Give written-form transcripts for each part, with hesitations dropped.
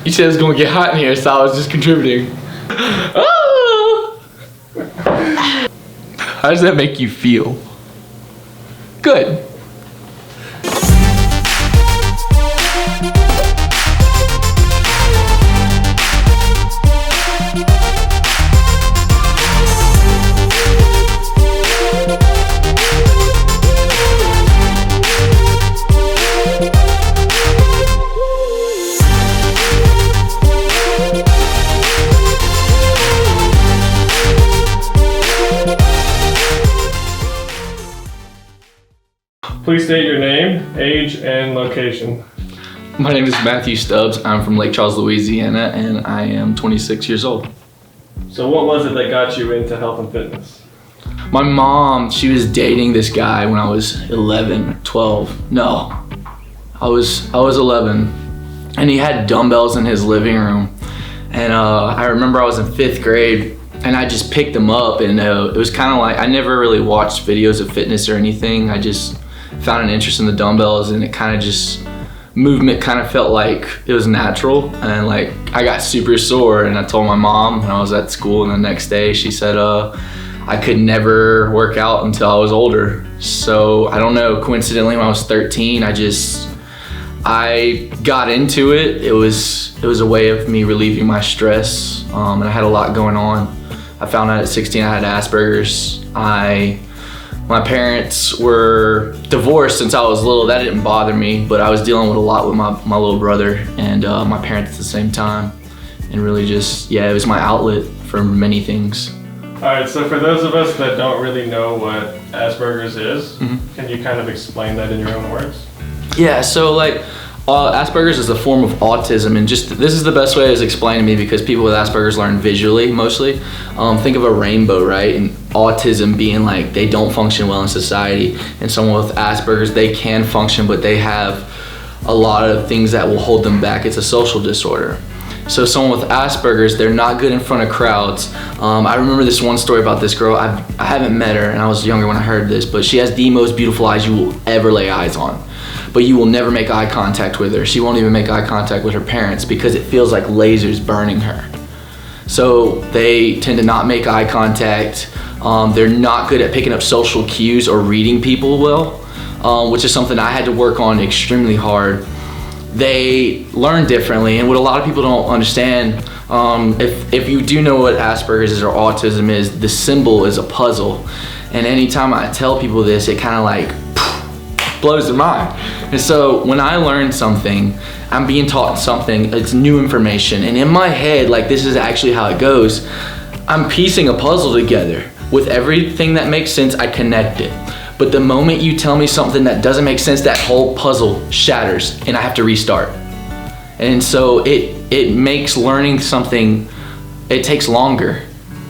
You said it's gonna get hot in here, so I was just contributing. How does that make you feel? Good. Please state your name, age, and location. My name is Mathew Stubbs. I'm from Lake Charles, Louisiana, and I am 26 years old. So what was it that got you into health and fitness? My mom, she was dating this guy when I was 11, 12. No, I was 11, and he had dumbbells in his living room. And I remember I was in 5th grade, and I just picked them up, and it was kind of like, I never really watched videos of fitness or anything. I just found an interest in the dumbbells, and it kind of just, movement kind of felt like it was natural. And like, I got super sore, and I told my mom when I was at school, and the next day she said I could never work out until I was older. So I don't know, coincidentally when I was 13, I got into it. It was a way of me relieving my stress, and I had a lot going on. I found out at 16 I had Aspergers. My parents were divorced since I was little. That didn't bother me, but I was dealing with a lot with my little brother and my parents at the same time. And really just, yeah, it was my outlet for many things. All right, so for those of us that don't really know what Asperger's is, can you kind of explain that in your own words? Yeah, so like, Asperger's is a form of autism, and just this is the best way it's explained to me because people with Asperger's learn visually mostly. Think of a rainbow, right? And autism being like they don't function well in society, and someone with Asperger's, they can function, but they have a lot of things that will hold them back. It's a social disorder. So someone with Asperger's, they're not good in front of crowds. I remember this one story about this girl. I haven't met her, and I was younger when I heard this, but she has the most beautiful eyes you will ever lay eyes on. But you will never make eye contact with her. She won't even make eye contact with her parents because it feels like lasers burning her. So they tend to not make eye contact. They're not good at picking up social cues or reading people well, which is something I had to work on extremely hard. They learn differently, and what a lot of people don't understand, if you do know what Asperger's is or autism is, the symbol is a puzzle. And anytime I tell people this, it kind of like blows their mind. And so when I learn something, I'm being taught something, it's new information, and in my head, like this is actually how it goes, I'm piecing a puzzle together. With everything that makes sense, I connect it. But the moment you tell me something that doesn't make sense, that whole puzzle shatters and I have to restart. And so it makes learning something, it takes longer.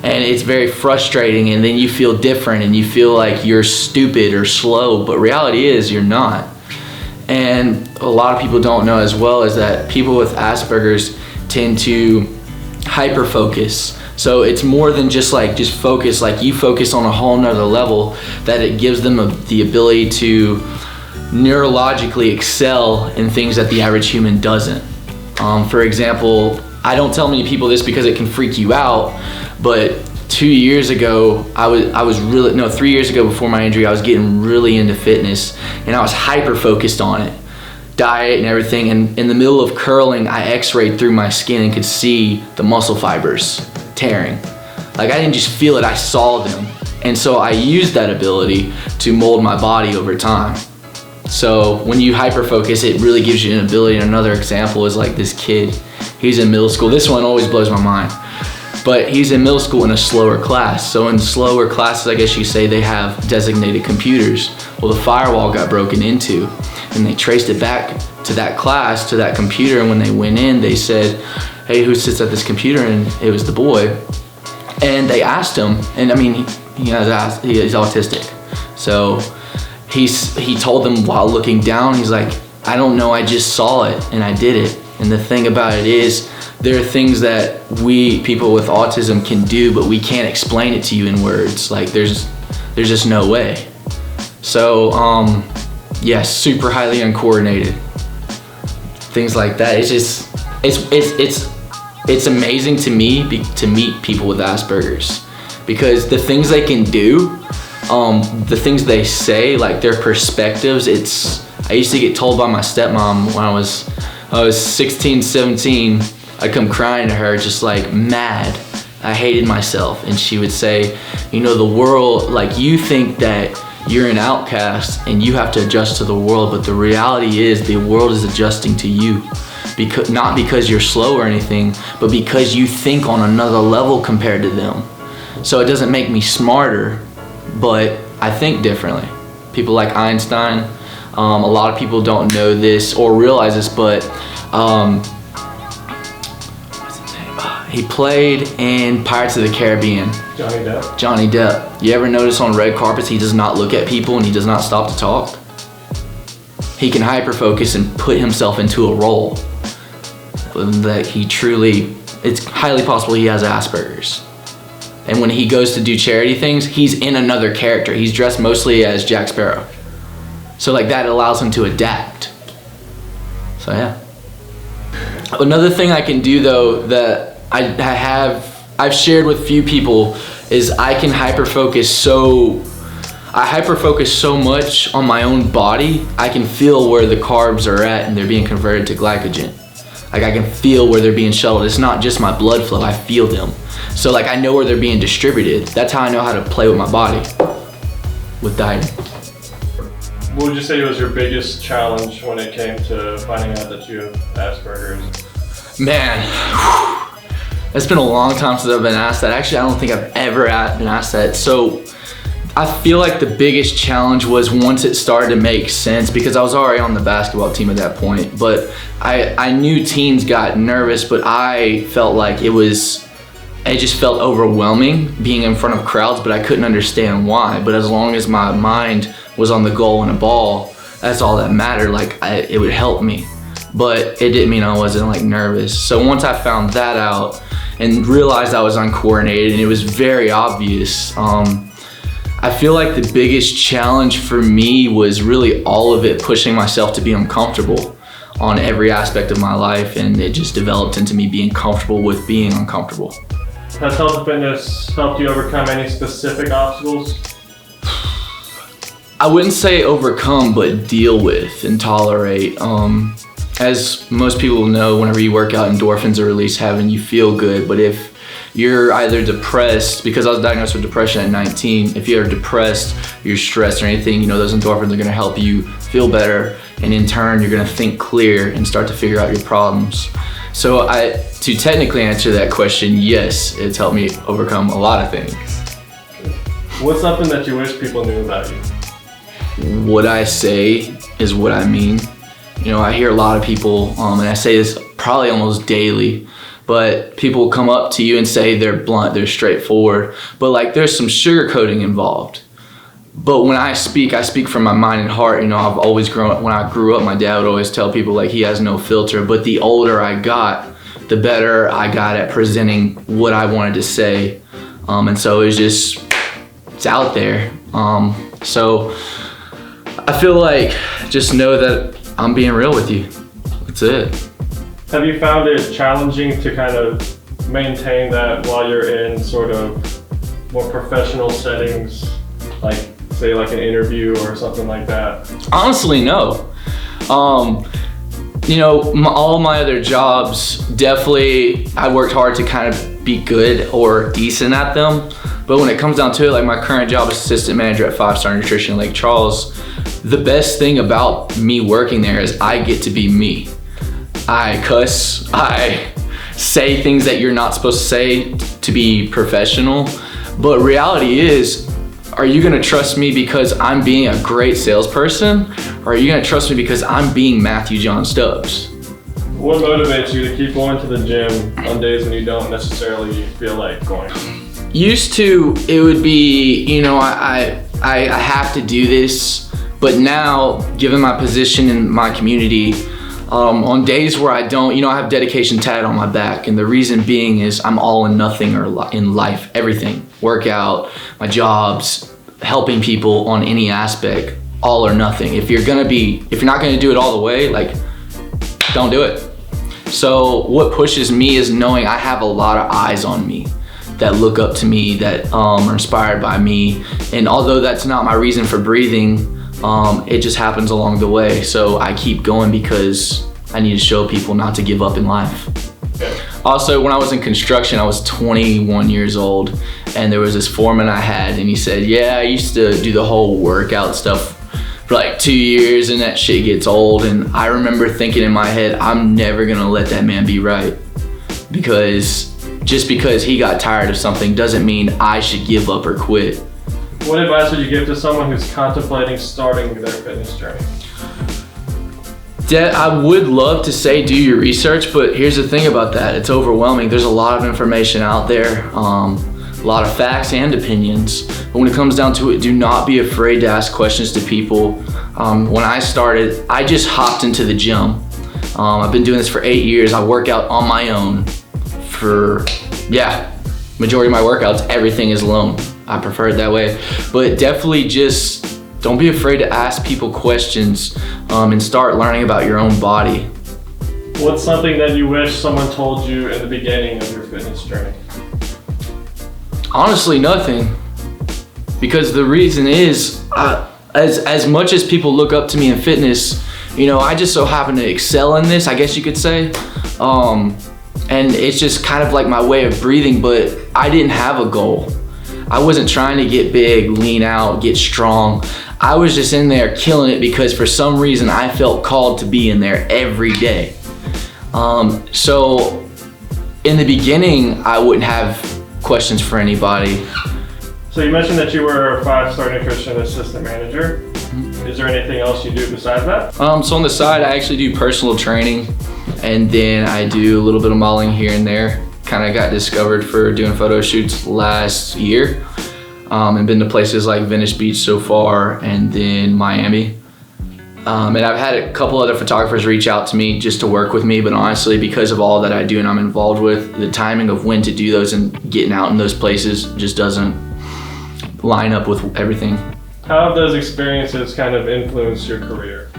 And it's very frustrating, and then you feel different and you feel like you're stupid or slow, but reality is you're not. And a lot of people don't know as well is that people with Asperger's tend to hyper focus. So it's more than just focus, like you focus on a whole nother level, that it gives them the ability to neurologically excel in things that the average human doesn't. For example, I don't tell many people this because it can freak you out, but 3 years ago before my injury, I was getting really into fitness and I was hyper focused on it, diet and everything. And in the middle of curling, I x-rayed through my skin and could see the muscle fibers tearing. Like I didn't just feel it, I saw them. And so I used that ability to mold my body over time. So when you hyper focus, it really gives you an ability. And another example is like this kid, he's in middle school. This one always blows my mind. But he's in middle school in a slower class. So in slower classes, I guess you say, they have designated computers. Well, the firewall got broken into and they traced it back to that class, to that computer. And when they went in, they said, hey, who sits at this computer? And it was the boy. And they asked him, and I mean, he's autistic. So he told them while looking down, he's like, I don't know, I just saw it and I did it. And the thing about it is, there are things that we, people with autism, can do, but we can't explain it to you in words. Like there's just no way. So Yes, super highly uncoordinated. Things like that. It's just, it's amazing to me to meet people with Asperger's, because the things they can do, the things they say, like their perspectives, I used to get told by my stepmom when I was 16, 17, I'd come crying to her just like mad. I hated myself, and she would say, you know, the world, like you think that you're an outcast and you have to adjust to the world, but the reality is the world is adjusting to you. Not because you're slow or anything, but because you think on another level compared to them. So it doesn't make me smarter, but I think differently. People like Einstein, a lot of people don't know this or realize this, but what's his name? He played in Pirates of the Caribbean. Johnny Depp. Johnny Depp. You ever notice on red carpets he does not look at people and he does not stop to talk? He can hyper-focus and put himself into a role that it's highly possible he has Asperger's. And when he goes to do charity things, he's in another character. He's dressed mostly as Jack Sparrow. So like that allows him to adapt. So yeah. Another thing I can do though that I've shared with few people is I hyper-focus so much on my own body, I can feel where the carbs are at and they're being converted to glycogen. Like I can feel where they're being shuttled. It's not just my blood flow, I feel them. So like I know where they're being distributed. That's how I know how to play with my body with dieting. What would you say was your biggest challenge when it came to finding out that you have Asperger's? Man, it's been a long time since I've been asked that. Actually, I don't think I've ever been asked that. So I feel like the biggest challenge was once it started to make sense, because I was already on the basketball team at that point, but I knew teens got nervous, but I felt like it just felt overwhelming being in front of crowds, but I couldn't understand why. But as long as my mind was on the goal and a ball, that's all that mattered. Like it would help me, but it didn't mean I wasn't like nervous. So once I found that out and realized I was uncoordinated and it was very obvious, I feel like the biggest challenge for me was really all of it pushing myself to be uncomfortable on every aspect of my life, and it just developed into me being comfortable with being uncomfortable. Has health and fitness helped you overcome any specific obstacles? I wouldn't say overcome, but deal with and tolerate. As most people know, whenever you work out, endorphins are released, having you feel good. But if you're either depressed, because I was diagnosed with depression at 19, if you're depressed, you're stressed or anything, you know, those endorphins are gonna help you feel better. And in turn, you're gonna think clear and start to figure out your problems. So to technically answer that question, yes, it's helped me overcome a lot of things. What's something that you wish people knew about you? What I say is what I mean. You know, I hear a lot of people, and I say this probably almost daily, but people come up to you and say they're blunt, they're straightforward, but like there's some sugarcoating involved. But when I speak from my mind and heart. You know, I've always grown up, when I grew up, my dad would always tell people like he has no filter, but the older I got, the better I got at presenting what I wanted to say. And so it's out there. So I feel like just know that I'm being real with you. That's it. Have you found it challenging to kind of maintain that while you're in sort of more professional settings, like say like an interview or something like that? Honestly, no. You know, all my other jobs, definitely I worked hard to kind of be good or decent at them. But when it comes down to it, like my current job as assistant manager at 5-Star Nutrition in Lake Charles, the best thing about me working there is I get to be me. I cuss, I say things that you're not supposed to say to be professional. But reality is, are you gonna trust me because I'm being a great salesperson? Or are you gonna trust me because I'm being Mathew John Stubbs? What motivates you to keep going to the gym on days when you don't necessarily feel like going? Used to, it would be, you know, I have to do this, but now, given my position in my community, on days where I don't, you know, I have dedication tatted on my back, and the reason being is I'm all in nothing or in life, everything. Workout, my jobs, helping people on any aspect. all or nothing. If you're not gonna do it all the way, like, don't do it. So what pushes me is knowing I have a lot of eyes on me that look up to me, that are inspired by me. And although that's not my reason for breathing, it just happens along the way. So I keep going because I need to show people not to give up in life. Also, when I was in construction, I was 21 years old, and there was this foreman I had, and he said, yeah, I used to do the whole workout stuff for like 2 years, and that shit gets old. And I remember thinking in my head, I'm never gonna let that man be right, because just because he got tired of something doesn't mean I should give up or quit. What advice would you give to someone who's contemplating starting their fitness journey? I would love to say do your research, but here's the thing about that. It's overwhelming. There's a lot of information out there, a lot of facts and opinions. But when it comes down to it, do not be afraid to ask questions to people. When I started, I just hopped into the gym. I've been doing this for 8 years. I work out on my own for, majority of my workouts, everything is alone. I prefer it that way. But definitely just don't be afraid to ask people questions and start learning about your own body. What's something that you wish someone told you in the beginning of your fitness journey? Honestly, nothing. Because the reason is, as much as people look up to me in fitness, I just so happen to excel in this, I guess you could say. And it's just kind of like my way of breathing, but I didn't have a goal. I wasn't trying to get big, lean out, get strong. I was just in there killing it because for some reason I felt called to be in there every day. So in the beginning, I wouldn't have questions for anybody. So you mentioned that you were a 5-star nutrition assistant manager. Is there anything else you do besides that? So on the side, I actually do personal training, and then I do a little bit of modeling here and there. Kind of got discovered for doing photo shoots last year, and been to places like Venice Beach so far, and then Miami. And I've had a couple other photographers reach out to me just to work with me, but honestly, because of all that I do and I'm involved with, the timing of when to do those and getting out in those places just doesn't line up with everything. How have those experiences kind of influenced your career?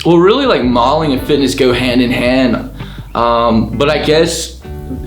Well, really, like, modeling and fitness go hand in hand, but I guess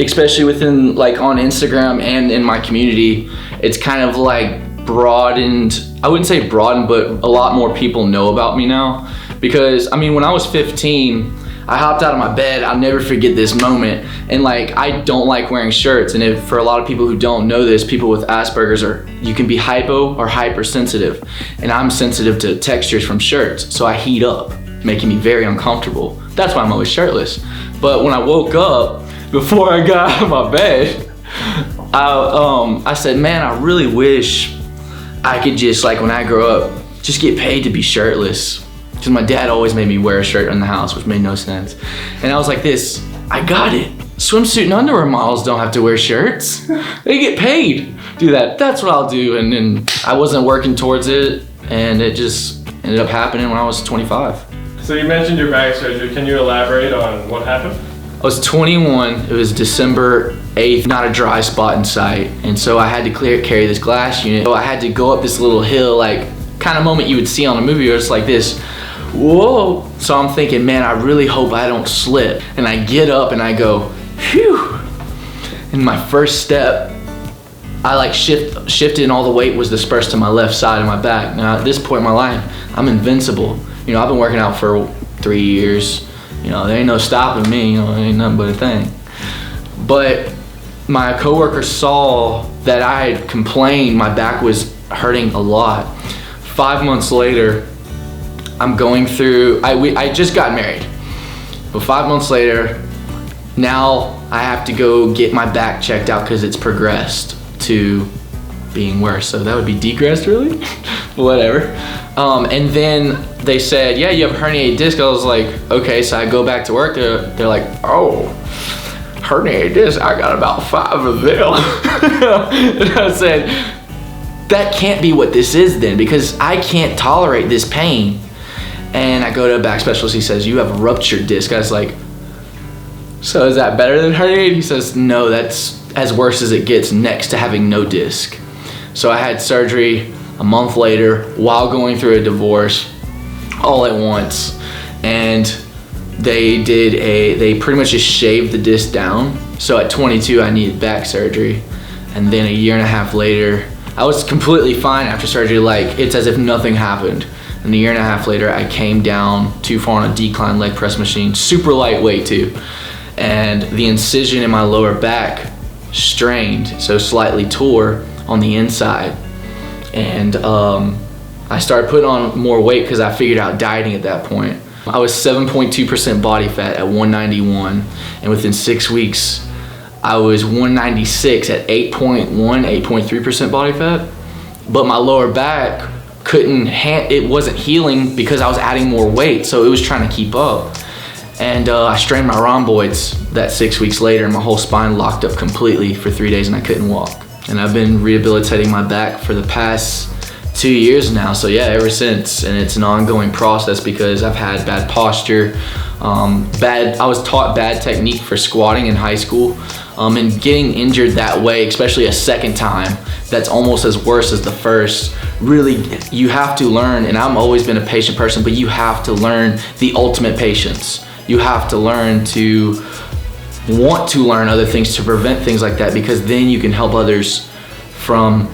especially within, like, on Instagram and in my community, it's kind of like broadened. I wouldn't say broadened, but a lot more people know about me now. Because, I mean, when I was 15, I hopped out of my bed. I'll never forget this moment. And, like, I don't like wearing shirts. And for a lot of people who don't know this, people with Aspergers you can be hypo or hypersensitive. And I'm sensitive to textures from shirts. So I heat up, making me very uncomfortable. That's why I'm always shirtless. But when I woke up, before I got out of my bed, I said, man, I really wish I could just, like, when I grow up, just get paid to be shirtless. Because my dad always made me wear a shirt in the house, which made no sense. And I was like this, I got it. Swimsuit and underwear models don't have to wear shirts. They get paid. Do that. That's what I'll do. And then I wasn't working towards it, and it just ended up happening when I was 25. So you mentioned your back surgery. Can you elaborate on what happened? I was 21, it was December 8th, not a dry spot in sight. And so I had to carry this glass unit. So I had to go up this little hill, like kind of moment you would see on a movie where it's like this, whoa. So I'm thinking, man, I really hope I don't slip. And I get up and I go, phew. And my first step, I like shifted and all the weight was dispersed to my left side of my back. Now at this point in my life, I'm invincible. I've been working out for 3 years. There ain't no stopping me, it ain't nothing but a thing. But my coworker saw that I had complained my back was hurting a lot. 5 months later, I'm going through, I just got married. But 5 months later, now I have to go get my back checked out because it's progressed to being worse. So that would be degressed, really? Whatever. And then they said, yeah, you have a herniated disc. I was like, okay. So I go back to work. They're like, oh, herniated disc, I got about 5 of them. And I said, that can't be what this is then, because I can't tolerate this pain. And I go to a back specialist. He says, you have a ruptured disc. I was like, so is that better than herniated? He says, no, that's as worse as it gets next to having no disc. So I had surgery a month later, while going through a divorce, all at once. And they pretty much just shaved the disc down. So at 22, I needed back surgery. And then a year and a half later, I was completely fine after surgery. Like, it's as if nothing happened. And a year and a half later, I came down too far on a decline leg press machine, super lightweight too. And the incision in my lower back strained, so slightly tore on the inside. And I started putting on more weight because I figured out dieting at that point. I was 7.2% body fat at 191, and within 6 weeks, I was 196 at 8.3% body fat. But my lower back it wasn't healing because I was adding more weight, so it was trying to keep up. And I strained my rhomboids that 6 weeks later, and my whole spine locked up completely for 3 days, and I couldn't walk. And I've been rehabilitating my back for the past 2 years now, so yeah, ever since. And it's an ongoing process because I've had bad posture, I was taught bad technique for squatting in high school, and getting injured that way, especially a second time, that's almost as worse as the first. Really, you have to learn, and I've always been a patient person, but you have to learn the ultimate patience. You have to learn to want to learn other things to prevent things like that, because then you can help others from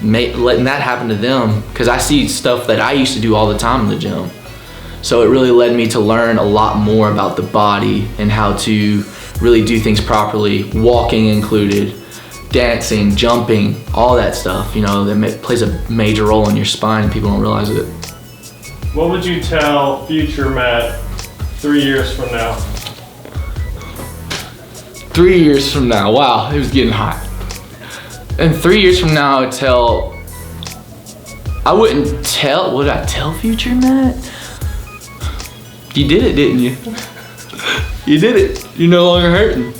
letting that happen to them. Because I see stuff that I used to do all the time in the gym. So it really led me to learn a lot more about the body and how to really do things properly, walking included, dancing, jumping, all that stuff, that plays a major role in your spine and people don't realize it. What would you tell future Matt 3 years from now? 3 years from now, wow, it was getting hot. And 3 years from now, what would I tell future Matt? You did it, didn't you? You did it. You're no longer hurting.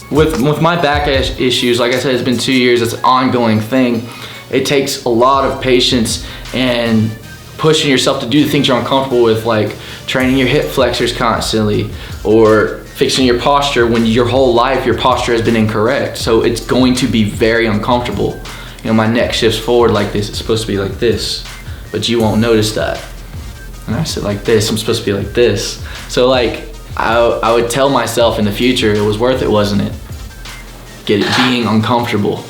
With my back issues, like I said, it's been 2 years. It's an ongoing thing. It takes a lot of patience and pushing yourself to do the things you're uncomfortable with, like training your hip flexors constantly or fixing your posture when your whole life your posture has been incorrect. So it's going to be very uncomfortable. My neck shifts forward like this. It's supposed to be like this, but you won't notice that. And I sit like this, I'm supposed to be like this. So I would tell myself in the future, it was worth it, wasn't it? Being uncomfortable.